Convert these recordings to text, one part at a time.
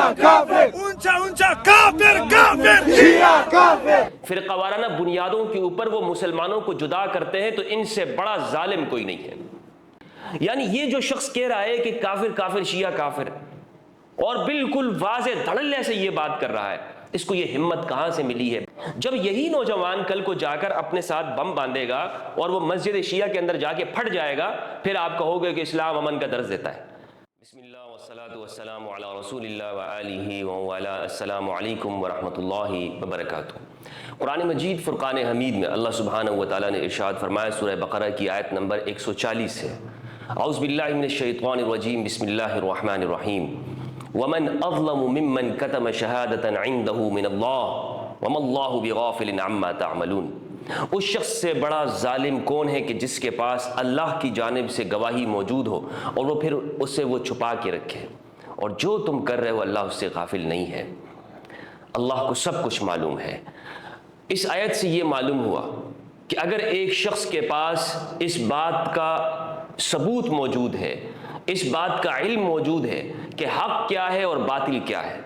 اونچا اونچا کافر کافر فرقہ وارانہ بنیادوں کے اوپر وہ مسلمانوں کو جدا کرتے ہیں تو ان سے بڑا ظالم کوئی نہیں ہے۔ یعنی یہ جو شخص کہہ رہا ہے کہ کافر کافر شیعہ کافر، اور بالکل واضح دھڑلے سے یہ بات کر رہا ہے، اس کو یہ ہمت کہاں سے ملی ہے؟ جب یہی نوجوان کل کو جا کر اپنے ساتھ بم باندھے گا اور وہ مسجد شیعہ کے اندر جا کے پھٹ جائے گا، پھر آپ کہو گے کہ اسلام امن کا درس دیتا ہے۔ بسم اللہ والصلاة والسلام علی رسول اللہ وآلہ وعلا۔ السلام علیکم ورحمۃ اللہ وبرکاتہ۔ قرآن مجید فرقان حمید میں اللہ سبحانہ وتعالیٰ نے ارشاد فرمایا، سورہ بقرہ کی آیت نمبر 140 سے، اعوذ باللہ من الشیطان الرجیم، بسم اللہ الرحمن الرحیم، ومن اظلم ممن کتم شہادۃ عنده من اللہ وما اللہ بغافل عما تعملون۔ اس شخص سے بڑا ظالم کون ہے کہ جس کے پاس اللہ کی جانب سے گواہی موجود ہو اور وہ پھر اسے وہ چھپا کے رکھے، اور جو تم کر رہے ہو اللہ اس سے غافل نہیں ہے، اللہ کو سب کچھ معلوم ہے۔ اس آیت سے یہ معلوم ہوا کہ اگر ایک شخص کے پاس اس بات کا ثبوت موجود ہے، اس بات کا علم موجود ہے کہ حق کیا ہے اور باطل کیا ہے،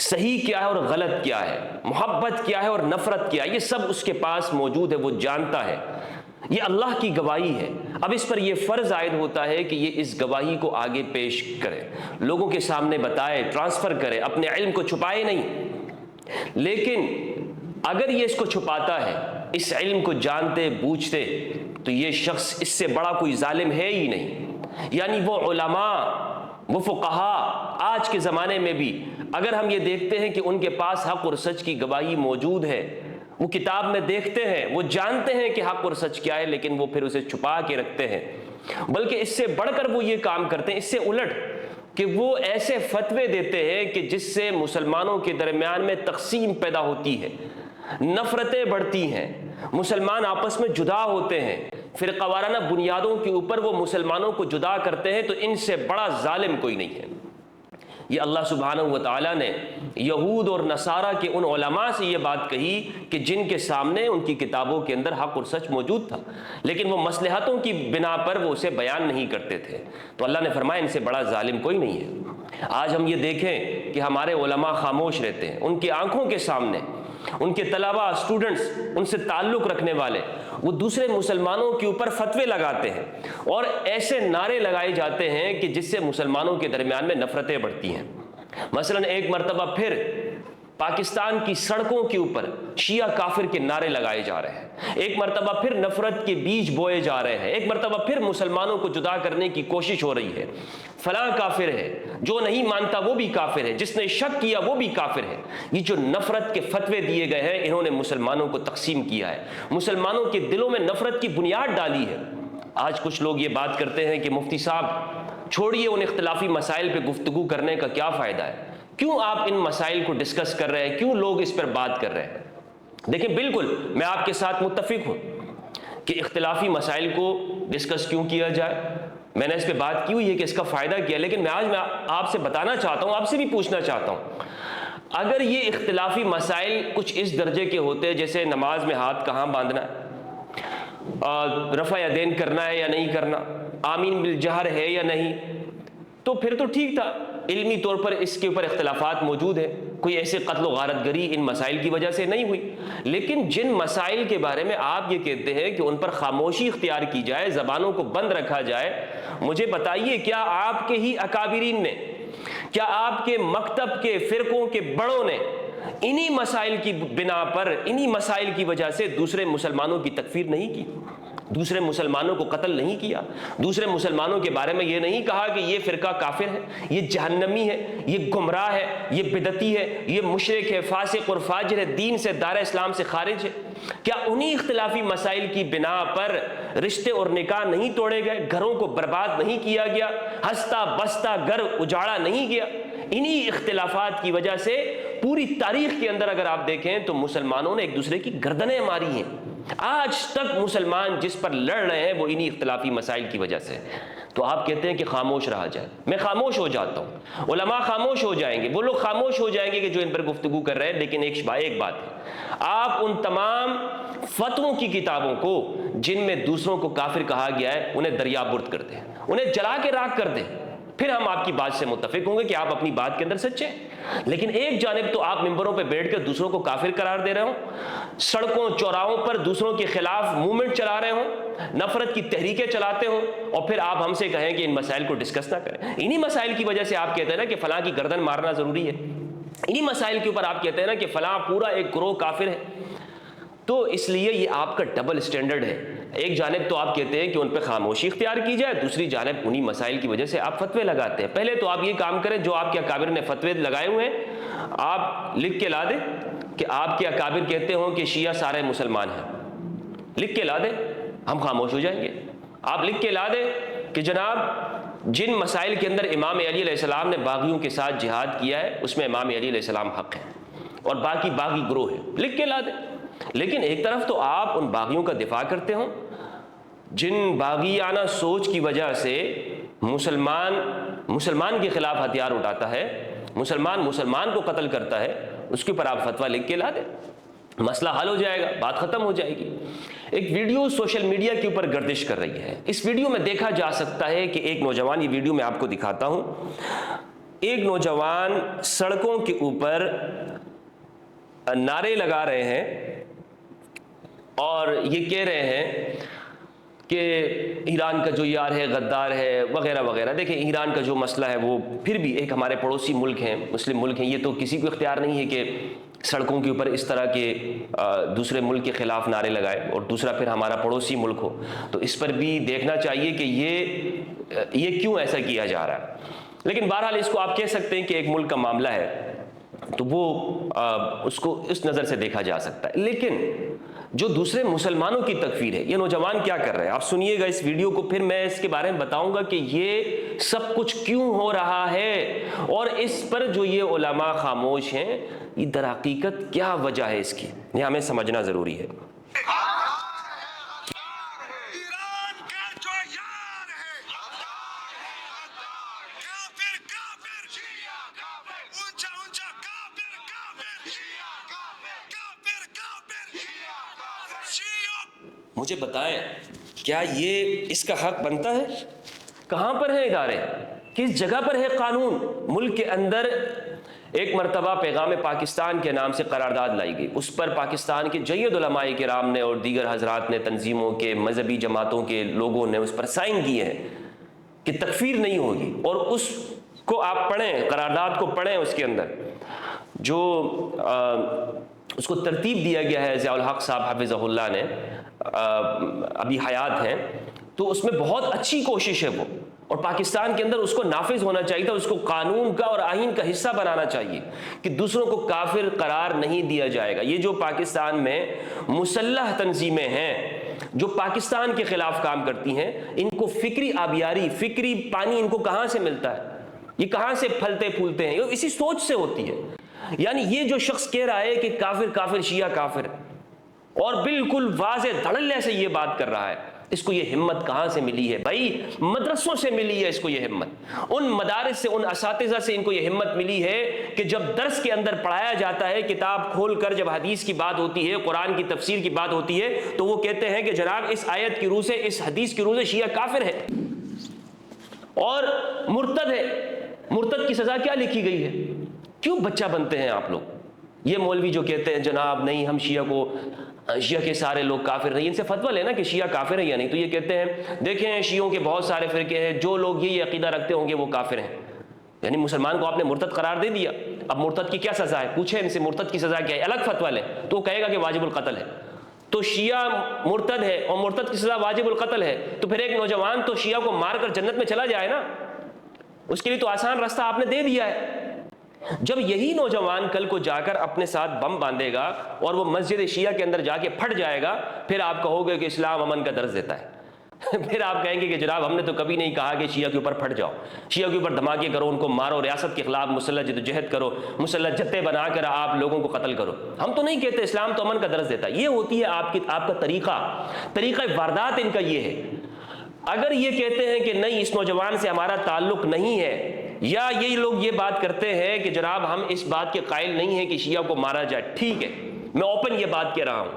صحیح کیا ہے اور غلط کیا ہے، محبت کیا ہے اور نفرت کیا ہے، یہ سب اس کے پاس موجود ہے، وہ جانتا ہے، یہ اللہ کی گواہی ہے۔ اب اس پر یہ فرض عائد ہوتا ہے کہ یہ اس گواہی کو آگے پیش کرے، لوگوں کے سامنے بتائے، ٹرانسفر کرے، اپنے علم کو چھپائے نہیں۔ لیکن اگر یہ اس کو چھپاتا ہے، اس علم کو جانتے بوجھتے، تو یہ شخص اس سے بڑا کوئی ظالم ہے ہی نہیں۔ یعنی وہ علماء، وہ فقہاء آج کے زمانے میں بھی اگر ہم یہ دیکھتے ہیں کہ ان کے پاس حق اور سچ کی گواہی موجود ہے، وہ کتاب میں دیکھتے ہیں، وہ جانتے ہیں کہ حق اور سچ کیا ہے، لیکن وہ پھر اسے چھپا کے رکھتے ہیں، بلکہ اس سے بڑھ کر وہ یہ کام کرتے ہیں، اس سے الٹ کہ وہ ایسے فتوے دیتے ہیں کہ جس سے مسلمانوں کے درمیان میں تقسیم پیدا ہوتی ہے، نفرتیں بڑھتی ہیں، مسلمان آپس میں جدا ہوتے ہیں، فرقہ وارانہ بنیادوں کے اوپر وہ مسلمانوں کو جدا کرتے ہیں، تو ان سے بڑا ظالم کوئی نہیں ہے۔ یہ اللہ سبحانہ وتعالیٰ نے یہود اور نصارہ کے ان علماء سے یہ بات کہی کہ جن کے سامنے ان کی کتابوں کے اندر حق اور سچ موجود تھا، لیکن وہ مصلحتوں کی بنا پر وہ اسے بیان نہیں کرتے تھے، تو اللہ نے فرمایا ان سے بڑا ظالم کوئی نہیں ہے۔ آج ہم یہ دیکھیں کہ ہمارے علماء خاموش رہتے ہیں، ان کی آنکھوں کے سامنے ان کے طلباء، اسٹوڈنٹس، ان سے تعلق رکھنے والے، وہ دوسرے مسلمانوں کے اوپر فتوے لگاتے ہیں اور ایسے نعرے لگائے جاتے ہیں کہ جس سے مسلمانوں کے درمیان میں نفرتیں بڑھتی ہیں۔ مثلا ایک مرتبہ پھر پاکستان کی سڑکوں کے اوپر شیعہ کافر کے نعرے لگائے جا رہے ہیں، ایک مرتبہ پھر نفرت کے بیج بوئے جا رہے ہیں، ایک مرتبہ پھر مسلمانوں کو جدا کرنے کی کوشش ہو رہی ہے، فلاں کافر ہے، جو نہیں مانتا وہ بھی کافر ہے، جس نے شک کیا وہ بھی کافر ہے۔ یہ جو نفرت کے فتوے دیے گئے ہیں، انہوں نے مسلمانوں کو تقسیم کیا ہے، مسلمانوں کے دلوں میں نفرت کی بنیاد ڈالی ہے۔ آج کچھ لوگ یہ بات کرتے ہیں کہ مفتی صاحب چھوڑیے ان اختلافی مسائل پہ گفتگو کرنے کا کیا فائدہ ہے، کیوں آپ ان مسائل کو ڈسکس کر رہے ہیں، کیوں لوگ اس پر بات کر رہے ہیں؟ دیکھیں بالکل میں آپ کے ساتھ متفق ہوں کہ اختلافی مسائل کو ڈسکس کیوں کیا جائے، میں نے اس پہ بات کی ہوئی ہے کہ اس کا فائدہ کیا، لیکن میں آپ سے بتانا چاہتا ہوں، آپ سے بھی پوچھنا چاہتا ہوں، اگر یہ اختلافی مسائل کچھ اس درجے کے ہوتے جیسے نماز میں ہاتھ کہاں باندھنا ہے، رفع یدین کرنا ہے یا نہیں کرنا، آمین بالجہر ہے یا نہیں، تو پھر تو ٹھیک تھا، علمی طور پر اس کے اوپر اختلافات موجود ہیں، کوئی ایسے قتل و غارت گری ان مسائل کی وجہ سے نہیں ہوئی۔ لیکن جن مسائل کے بارے میں آپ یہ کہتے ہیں کہ ان پر خاموشی اختیار کی جائے، زبانوں کو بند رکھا جائے، مجھے بتائیے کیا آپ کے ہی اکابرین نے، کیا آپ کے مکتب کے فرقوں کے بڑوں نے انہی مسائل کی بنا پر، انہی مسائل کی وجہ سے دوسرے مسلمانوں کی تکفیر نہیں کی، دوسرے مسلمانوں کو قتل نہیں کیا، دوسرے مسلمانوں کے بارے میں یہ نہیں کہا کہ یہ فرقہ کافر ہے، یہ جہنمی ہے، یہ گمراہ ہے، یہ بدعتی ہے، یہ مشرک ہے، فاسق اور فاجر ہے، دین سے، دار اسلام سے خارج ہے؟ کیا انہی اختلافی مسائل کی بنا پر رشتے اور نکاح نہیں توڑے گئے، گھروں کو برباد نہیں کیا گیا، ہنستا بستا گھر اجاڑا نہیں گیا؟ انہی اختلافات کی وجہ سے پوری تاریخ کے اندر اگر آپ دیکھیں تو مسلمانوں نے ایک دوسرے کی گردنیں ماری ہیں، آج تک مسلمان جس پر لڑ رہے ہیں وہ انہی اختلافی مسائل کی وجہ سے۔ تو آپ کہتے ہیں کہ خاموش رہا جائے، میں خاموش ہو جاتا ہوں، علماء خاموش ہو جائیں گے، وہ لوگ خاموش ہو جائیں گے کہ جو ان پر گفتگو کر رہے ہیں، لیکن ایک بات ہے، آپ ان تمام فتووں کی کتابوں کو جن میں دوسروں کو کافر کہا گیا ہے انہیں دریابرد کر دیں، انہیں جلا کے راکھ کر دیں، پھر ہم آپ کی بات سے متفق ہوں گے کہ آپ اپنی بات کے اندر سچے ہیں۔ لیکن ایک جانب تو آپ ممبروں پہ بیٹھ کر دوسروں کو کافر قرار دے رہے ہوں، سڑکوں چوراہوں پر دوسروں کے خلاف موومنٹ چلا رہے ہوں، نفرت کی تحریکیں چلاتے ہوں، اور پھر آپ ہم سے کہیں کہ ان مسائل کو ڈسکس نہ کریں۔ انہی مسائل کی وجہ سے آپ کہتے ہیں نا کہ فلاں کی گردن مارنا ضروری ہے، انہی مسائل کے اوپر آپ کہتے ہیں نا کہ فلاں پورا ایک گروہ کافر ہے۔ تو اس لیے یہ آپ کا ڈبل سٹینڈرڈ ہے، ایک جانب تو آپ کہتے ہیں کہ ان پہ خاموشی اختیار کی جائے، دوسری جانب انہی مسائل کی وجہ سے آپ فتوے لگاتے ہیں۔ پہلے تو آپ یہ کام کریں، جو آپ کے اکابر نے فتوے لگائے ہوئے ہیں آپ لکھ کے لا دیں کہ آپ کے اکابر کہتے ہوں کہ شیعہ سارے مسلمان ہیں، لکھ کے لا دیں، ہم خاموش ہو جائیں گے۔ آپ لکھ کے لا دیں کہ جناب جن مسائل کے اندر امام علی علیہ السلام نے باغیوں کے ساتھ جہاد کیا ہے اس میں امام علی علیہ السلام حق ہے اور باقی باغی گروہ ہیں، لکھ کے لا دیں۔ لیکن ایک طرف تو آپ ان باغیوں کا دفاع کرتے ہوں جن باغیانہ سوچ کی وجہ سے مسلمان کے خلاف ہتھیار اٹھاتا ہے، مسلمان کو قتل کرتا ہے، اس کے اوپر آپ فتویٰ لکھ کے لا دیں، مسئلہ حل ہو جائے گا، بات ختم ہو جائے گی۔ ایک ویڈیو سوشل میڈیا کے اوپر گردش کر رہی ہے، اس ویڈیو میں دیکھا جا سکتا ہے کہ ایک نوجوان، یہ ویڈیو میں آپ کو دکھاتا ہوں، ایک نوجوان سڑکوں کے اوپر نعرے لگا رہے ہیں اور یہ کہہ رہے ہیں کہ ایران کا جو یار ہے غدار ہے وغیرہ وغیرہ۔ دیکھیں ایران کا جو مسئلہ ہے وہ پھر بھی ایک ہمارے پڑوسی ملک ہیں، مسلم ملک ہیں، یہ تو کسی کو اختیار نہیں ہے کہ سڑکوں کے اوپر اس طرح کے دوسرے ملک کے خلاف نعرے لگائے، اور دوسرا پھر ہمارا پڑوسی ملک ہو، تو اس پر بھی دیکھنا چاہیے کہ یہ کیوں ایسا کیا جا رہا ہے۔ لیکن بہرحال اس کو آپ کہہ سکتے ہیں کہ ایک ملک کا معاملہ ہے تو وہ اس کو اس نظر سے دیکھا جا سکتا ہے۔ لیکن جو دوسرے مسلمانوں کی تکفیر ہے، یہ نوجوان کیا کر رہے ہیں آپ سنیے گا اس ویڈیو کو، پھر میں اس کے بارے میں بتاؤں گا کہ یہ سب کچھ کیوں ہو رہا ہے اور اس پر جو یہ علماء خاموش ہیں، یہ در حقیقت کیا وجہ ہے اس کی، یہ ہمیں سمجھنا ضروری ہے۔ مجھے بتائیں کیا یہ اس کا حق بنتا ہے؟ کہاں پر ہے ادارے، کس جگہ پر ہے قانون؟ ملک کے اندر ایک مرتبہ پیغام پاکستان کے نام سے قرارداد لائی گئی، اس پر پاکستان کے جید علماء کرام نے اور دیگر حضرات نے، تنظیموں کے، مذہبی جماعتوں کے لوگوں نے اس پر سائن کیے ہیں کہ تکفیر نہیں ہوگی، اور اس کو آپ پڑھیں، قرارداد کو پڑھیں، اس کے اندر جو اس کو ترتیب دیا گیا ہے ضیاء الحق صاحب حفظہ اللہ نے، ابھی حیات ہیں، تو اس میں بہت اچھی کوشش ہے وہ، اور پاکستان کے اندر اس کو نافذ ہونا چاہیے تھا، اس کو قانون کا اور آئین کا حصہ بنانا چاہیے کہ دوسروں کو کافر قرار نہیں دیا جائے گا۔ یہ جو پاکستان میں مسلح تنظیمیں ہیں جو پاکستان کے خلاف کام کرتی ہیں، ان کو فکری آبیاری، فکری پانی ان کو کہاں سے ملتا ہے؟ یہ کہاں سے پھلتے پھولتے ہیں؟ یہ اسی سوچ سے ہوتی ہے۔ یعنی یہ جو شخص کہہ رہا ہے کہ کافر کافر شیعہ کافر، اور بالکل واضح دھڑلے سے یہ بات کر رہا ہے، اس کو یہ ہمت کہاں سے ملی ہے؟ بھائی مدرسوں سے ملی ہے اس کو یہ ہمت، ان مدارس سے، ان اساتذہ سے ان کو یہ ہمت ملی ہے کہ جب درس کے اندر پڑھایا جاتا ہے، کتاب کھول کر جب حدیث کی بات ہوتی ہے، قرآن کی تفسیر کی بات ہوتی ہے، تو وہ کہتے ہیں کہ جناب اس آیت کی روح سے، اس حدیث کی روح سے شیعہ کافر ہے اور مرتد ہے۔ مرتد کی سزا کیا لکھی گئی ہے؟ کیوں بچہ بنتے ہیں آپ لوگ؟ یہ مولوی جو کہتے ہیں جناب نہیں ہم شیعہ کے سارے لوگ کافر نہیں، ان سے فتویٰ لینا کہ شیعہ کافر ہے یا نہیں، تو یہ کہتے ہیں دیکھیں شیعوں کے بہت سارے فرقے ہیں، جو لوگ یہ عقیدہ رکھتے ہوں گے وہ کافر ہیں۔ یعنی مسلمان کو آپ نے مرتد قرار دے دیا، اب مرتد کی کیا سزا ہے؟ پوچھیں ان سے مرتد کی سزا کیا ہے، الگ فتویٰ لیں تو وہ کہے گا کہ واجب القتل ہے۔ تو شیعہ مرتد ہے اور مرتد کی سزا واجب القتل ہے، تو پھر ایک نوجوان تو شیعہ کو مار کر جنت میں چلا جائے نا، اس کے لیے تو آسان راستہ آپ نے دے دیا ہے۔ جب یہی نوجوان کل کو جا کر اپنے ساتھ بم باندھے گا اور وہ مسجد شیعہ کے اندر جا کے پھٹ جائے گا، پھر آپ کہو گے کہ اسلام امن کا درس دیتا ہے، پھر آپ کہیں گے کہ جناب ہم نے تو کبھی نہیں کہا کہ شیعہ کے اوپر پھٹ جاؤ، شیعہ کے اوپر دھماکے کرو، ان کو مارو، ریاست کے خلاف مسلح جدوجہد کرو، مسلح جتھے بنا کر آپ لوگوں کو قتل کرو۔ ہم تو نہیں کہتے، اسلام تو امن کا درس دیتا ہے۔ یہ ہوتی ہے آپ کا طریقہ واردات ان کا یہ ہے۔ اگر یہ کہتے ہیں کہ نہیں اس نوجوان سے ہمارا تعلق نہیں ہے، یا یہ لوگ یہ بات کرتے ہیں کہ جناب ہم اس بات کے قائل نہیں ہیں کہ شیعہ کو مارا جائے، ٹھیک ہے، میں اوپن یہ بات کہہ رہا ہوں،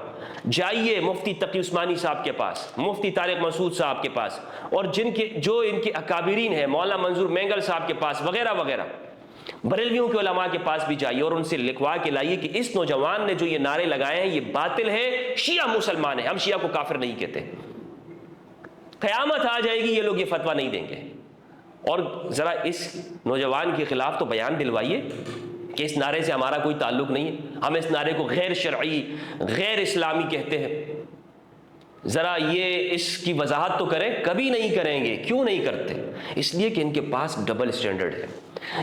جائیے مفتی تقی عثمانی صاحب کے پاس، مفتی طارق مسعود صاحب کے پاس، اور جو ان کے اکابرین ہیں مولانا منظور مینگل صاحب کے پاس وغیرہ وغیرہ، بریلویوں کے علماء کے پاس بھی جائیے اور ان سے لکھوا کے لائیے کہ اس نوجوان نے جو یہ نعرے لگائے ہیں یہ باطل ہے، شیعہ مسلمان ہے، ہم شیعہ کو کافر نہیں کہتے۔ قیامت آ جائے گی یہ لوگ یہ فتویٰ نہیں دیں گے۔ اور ذرا اس نوجوان کے خلاف تو بیان دلوائیے کہ اس نعرے سے ہمارا کوئی تعلق نہیں ہے، ہم اس نعرے کو غیر شرعی، غیر اسلامی کہتے ہیں۔ ذرا یہ اس کی وضاحت تو کریں۔ کبھی نہیں کریں گے۔ کیوں نہیں کرتے؟ اس لیے کہ ان کے پاس ڈبل سٹینڈرڈ ہے۔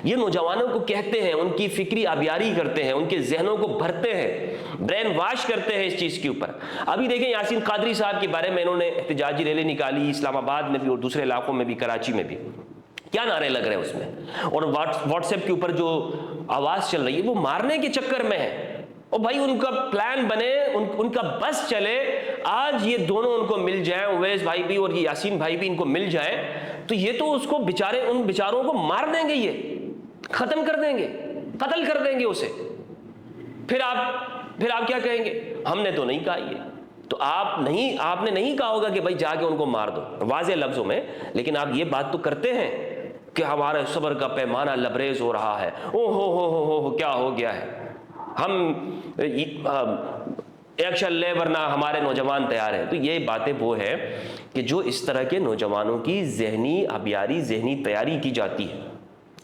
یہ نوجوانوں کو کہتے ہیں، ان کی فکری آبیاری کرتے ہیں، ان کے ذہنوں کو بھرتے ہیں، برین واش کرتے ہیں اس چیز کے اوپر۔ ابھی دیکھیں یاسین قادری صاحب کے بارے میں انہوں نے احتجاجی ریلی نکالی اسلام آباد میں بھی اور دوسرے علاقوں میں بھی، کراچی میں بھی، کیا نعرے لگ رہے ہیں اس میں، اور واٹس ایپ کے اوپر جو آواز چل رہی ہے وہ مارنے کے چکر میں ہے۔ اور بھائی ان کا پلان بنے، ان کا بس چلے، آج یہ دونوں ان کو مل جائیں، اویس بھائی بھی اور یہ یاسین بھائی بھی ان کو مل جائیں، تو یہ تو اس کو ان بیچاروں کو مار دیں گے، یہ ختم کر دیں گے، قتل کر دیں گے اسے۔ پھر آپ کیا کہیں گے؟ ہم نے تو نہیں کہا یہ تو آپ نے نہیں کہا ہوگا کہ بھائی جا کے ان کو مار دو واضح لفظوں میں، لیکن آپ یہ بات تو کرتے ہیں کہ ہمارے صبر کا پیمانہ لبریز ہو رہا ہے، او ہو کیا ہو گیا ہے، ہم ایکشن لے ورنہ ہمارے نوجوان تیار ہیں۔ تو یہ باتیں وہ ہے کہ جو اس طرح کے نوجوانوں کی ذہنی آبیاری، ذہنی تیاری کی جاتی ہے،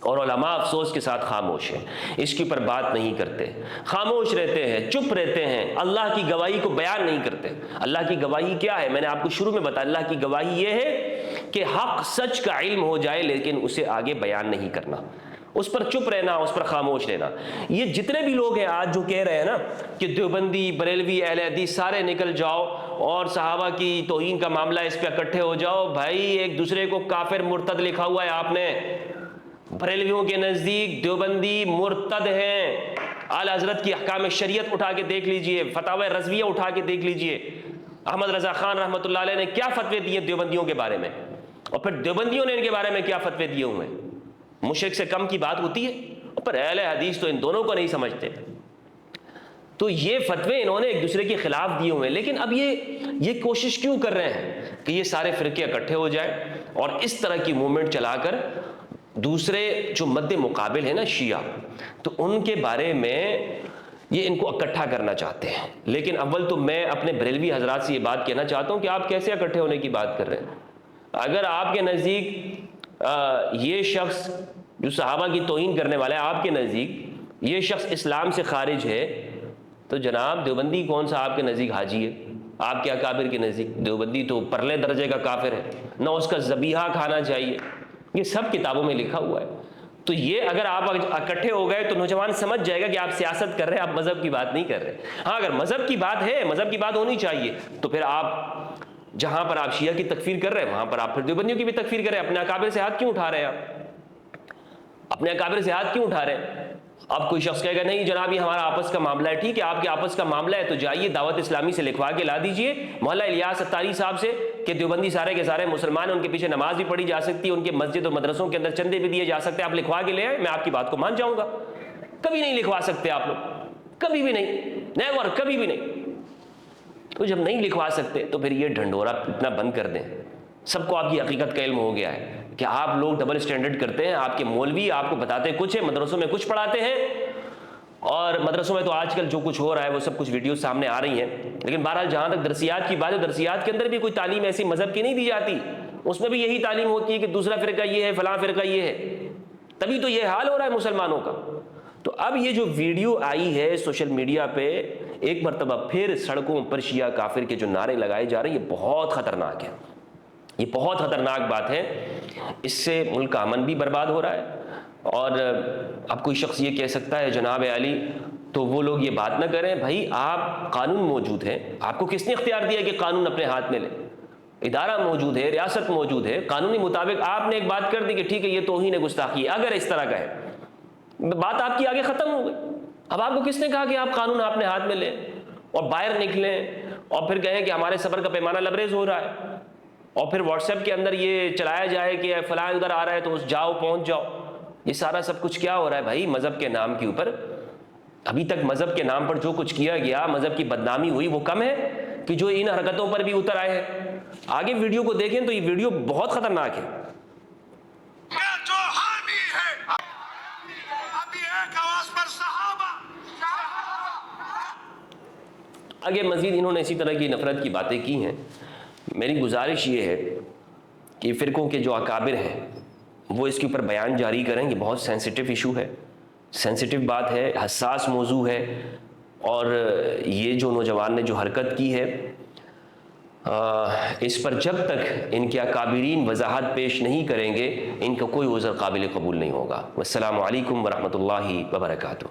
اور علماء افسوس کے ساتھ خاموش ہیں، اس کے اوپر بات نہیں کرتے، خاموش رہتے ہیں، چپ رہتے ہیں، اللہ کی گواہی کو بیان نہیں کرتے۔ اللہ کی گواہی کیا ہے؟ میں نے آپ کو شروع میں بتایا، اللہ کی گواہی یہ ہے کہ حق سچ کا علم ہو جائے لیکن اسے آگے بیان نہیں کرنا، اس پر چپ رہنا، اس پر خاموش رہنا۔ یہ جتنے بھی لوگ ہیں آج جو کہہ رہے ہیں نا کہ دیوبندی، بریلوی، اہل حدیث سارے نکل جاؤ اور صحابہ کی توہین کا معاملہ اس پہ اکٹھے ہو جاؤ، بھائی ایک دوسرے کو کافر مرتد لکھا ہوا ہے آپ نے۔ بریلویوں کے نزدیک دیوبندی مرتد ہیں۔ اعلی حضرت کی احکام شریعت اٹھا کے دیکھ لیجئے، فتاوی رضویہ اٹھا کے دیکھ لیجئے، احمد رضا خان رحمۃ اللہ علیہ نے کیا فتوے دیے دیوبندیوں کے بارے میں، اور پھر دیوبندیوں نے ان کے بارے میں کیا فتوے دیے ہوئے ہیں۔ مشرک سے کم کی بات ہوتی ہے؟ پر اہل حدیث تو ان دونوں کو نہیں سمجھتے۔ تو یہ فتوے انہوں نے ایک دوسرے کے خلاف دیے ہوئے ہیں، لیکن اب یہ کوشش کیوں کر رہے ہیں کہ یہ سارے فرقے اکٹھے ہو جائیں اور اس طرح کی موومنٹ چلا کر دوسرے جو مد مقابل ہے نا شیعہ، تو ان کے بارے میں یہ ان کو اکٹھا کرنا چاہتے ہیں۔ لیکن اول تو میں اپنے بریلوی حضرات سے یہ بات کہنا چاہتا ہوں کہ آپ کیسے اکٹھے ہونے کی بات کر رہے ہیں؟ اگر آپ کے نزدیک یہ شخص جو صحابہ کی توہین کرنے والا ہے، آپ کے نزدیک یہ شخص اسلام سے خارج ہے، تو جناب دیوبندی کون سا آپ کے نزدیک حاجی ہے؟ آپ کے اکابر کے نزدیک دیوبندی تو پرلے درجے کا کافر ہے، نہ اس کا ذبیحہ کھانا چاہیے، یہ سب کتابوں میں لکھا ہوا ہے۔ تو یہ اگر آپ اکٹھے ہو گئے تو نوجوان سمجھ جائے گا کہ آپ سیاست کر رہے ہیں، آپ مذہب کی بات نہیں کر رہے۔ ہاں اگر مذہب کی بات ہے، مذہب کی بات ہونی چاہیے، تو پھر آپ جہاں پر آپ شیعہ کی تکفیر کر رہے ہیں وہاں پر آپ پھر دیوبندیوں کی بھی تکفیر کر رہے ہیں۔ اپنے اکابر سے ہاتھ کیوں اٹھا رہے ہیں آپ؟ اپنے اکابر سے ہاتھ کیوں اٹھا رہے ہیں؟ اب کوئی شخص کہے گا نہیں جناب یہ ہمارا آپس کا معاملہ ہے، ٹھیک ہے آپ کے آپس کا معاملہ ہے تو جائیے دعوت اسلامی سے لکھوا کے لا دیجئے مولانا الیاس اتاری صاحب سے کہ دیوبندی سارے کے سارے مسلمان ہیں، ان کے پیچھے نماز بھی پڑھی جا سکتی ہے، ان کے مسجد اور مدرسوں کے اندر چندے بھی دیے جا سکتے ہیں، آپ لکھوا کے لے آئیں، میں آپ کی بات کو مان جاؤں گا۔ کبھی نہیں لکھوا سکتے آپ لوگ، کبھی بھی نہیں، نیور، کبھی بھی نہیں۔ تو جب نہیں لکھوا سکتے تو پھر یہ ڈھنڈورا اتنا بند کر دیں۔ سب کو آپ کی حقیقت کا علم ہو گیا ہے کہ آپ لوگ ڈبل سٹینڈرڈ کرتے ہیں، آپ کے مولوی آپ کو بتاتے کچھ ہے، مدرسوں میں کچھ پڑھاتے ہیں، اور مدرسوں میں تو آج کل جو کچھ ہو رہا ہے وہ سب کچھ ویڈیوز سامنے آ رہی ہیں۔ لیکن بہرحال جہاں تک درسیات کی بات ہے، درسیات کے اندر بھی کوئی تعلیم ایسی مذہب کی نہیں دی جاتی، اس میں بھی یہی تعلیم ہوتی ہے کہ دوسرا فرقہ یہ ہے، فلاں فرقہ یہ ہے، تبھی تو یہ حال ہو رہا ہے مسلمانوں کا۔ تو اب یہ جو ویڈیو آئی ہے سوشل میڈیا پہ، ایک مرتبہ پھر سڑکوں پر شیعہ کافر کے جو نعرے لگائے جا رہے ہیں، یہ بہت خطرناک ہے، یہ بہت خطرناک بات ہے۔ اس سے ملک کا امن بھی برباد ہو رہا ہے، اور اب کوئی شخص یہ کہہ سکتا ہے جناب علی تو وہ لوگ یہ بات نہ کریں۔ بھائی آپ، قانون موجود ہے، آپ کو کس نے اختیار دیا کہ قانون اپنے ہاتھ میں لے؟ ادارہ موجود ہے، ریاست موجود ہے، قانونی مطابق آپ نے ایک بات کر دی کہ ٹھیک ہے یہ توہین ہے، گستاخی ہے، اگر اس طرح کا ہے، بات آپ کی آگے ختم ہو گئی۔ اب آپ کو کس نے کہا کہ آپ قانون اپنے ہاتھ میں لیں اور باہر نکلیں اور پھر کہیں کہ ہمارے صبر کا پیمانہ لبریز ہو رہا ہے، اور پھر واٹس ایپ کے اندر یہ چلایا جائے کہ فلاں ادھر آ رہا ہے تو اس جاؤ، پہنچ جاؤ۔ یہ سارا سب کچھ کیا ہو رہا ہے بھائی؟ مذہب کے نام کے اوپر ابھی تک مذہب کے نام پر جو کچھ کیا گیا، مذہب کی بدنامی ہوئی، وہ کم ہے کہ جو ان حرکتوں پر بھی اتر آئے ہیں؟ آگے ویڈیو کو دیکھیں تو یہ ویڈیو بہت خطرناک ہے۔ جو حامی ہے ابھی ایک آواز پر صحابہ۔ آگے مزید انہوں نے اسی طرح کی نفرت کی باتیں کی ہیں۔ میری گزارش یہ ہے کہ فرقوں کے جو اکابر ہیں وہ اس کے اوپر بیان جاری کریں۔ یہ بہت سینسیٹیو ایشو ہے، سینسیٹیو بات ہے، حساس موضوع ہے، اور یہ جو نوجوان نے جو حرکت کی ہے اس پر جب تک ان کے اکابرین وضاحت پیش نہیں کریں گے ان کا کوئی عذر قابل قبول نہیں ہوگا۔ والسلام علیکم ورحمۃ اللہ وبرکاتہ۔